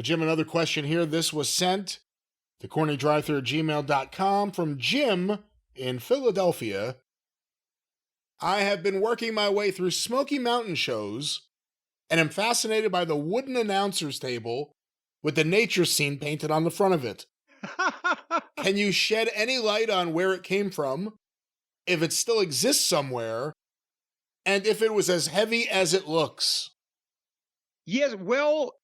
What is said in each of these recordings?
Jim, another question here. This was sent to CornyDriveThru@gmail.com from Jim in Philadelphia. I have been working my way through Smoky Mountain shows and am fascinated by the wooden announcer's table with the nature scene painted on the front of it. Can you shed any light on where it came from, if it still exists somewhere, and if it was as heavy as it looks? Yes, well,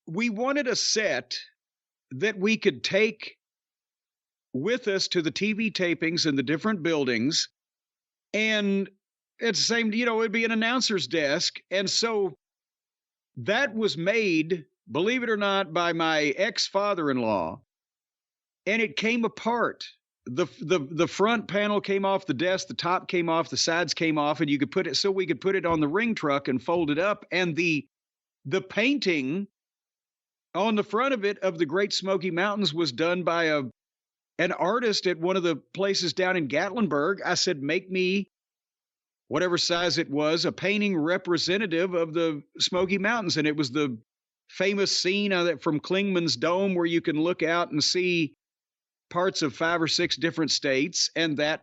we wanted a set that we could take with us to the TV tapings in the different buildings. And it's the same, it'd be an announcer's desk. And so that was made, believe it or not, by my ex-father-in-law. And it came apart. The front panel came off the desk, the top came off, the sides came off, and you could put it so we could put it on the ring truck and fold it up. And the painting on the front of it of the Great Smoky Mountains was done by an artist at one of the places down in Gatlinburg. I said, make me, whatever size it was, a painting representative of the Smoky Mountains. And it was the famous scene from Klingman's Dome where you can look out and see parts of 5 or 6 different states. And that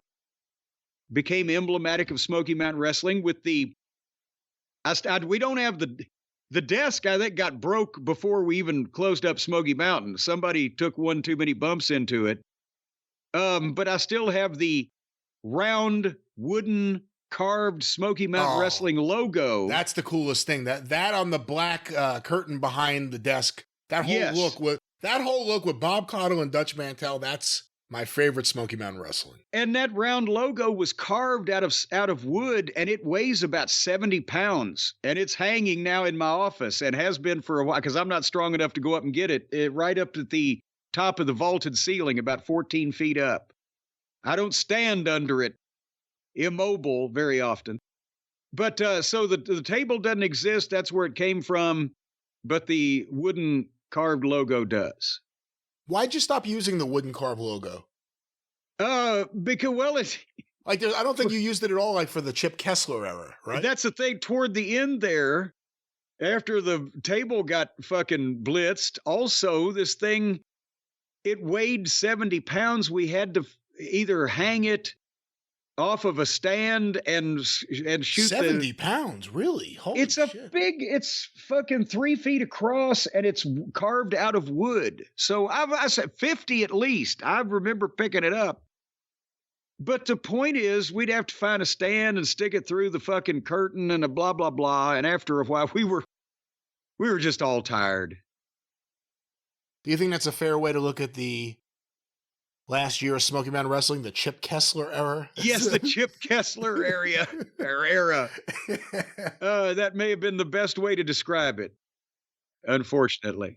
became emblematic of Smoky Mountain Wrestling with we don't have the desk, I think, got broke before we even closed up Smoky Mountain. Somebody took one too many bumps into it. But I still have the round wooden carved Smoky Mountain Wrestling logo. That's the coolest thing. That on the black curtain behind the desk. That whole look with Bob Caudle and Dutch Mantel. That's my favorite Smoky Mountain Wrestling. And that round logo was carved out of wood, and it weighs about 70 pounds. And it's hanging now in my office and has been for a while because I'm not strong enough to go up and get it right up at the top of the vaulted ceiling, about 14 feet up. I don't stand under it immobile very often. But so the table doesn't exist. That's where it came from. But the wooden carved logo does. Why'd you stop using the wooden carved logo? Because, well, it's like I don't think you used it at all, like for the Chip Kessler era, right? That's the thing. Toward the end there, after the table got fucking blitzed, also this thing, it weighed 70 pounds. We had to either hang it off of a stand and shoot 70 pounds, really? Holy it's shit. It's fucking 3 feet across and it's carved out of wood. So I said 50 at least. I remember picking it up. But the point is, we'd have to find a stand and stick it through the fucking curtain and a blah, blah, blah. And after a while, we were just all tired. Do you think that's a fair way to look at the last year of Smoky Mountain Wrestling, the Chip Kessler era? Yes, the Chip Kessler era. That may have been the best way to describe it, unfortunately.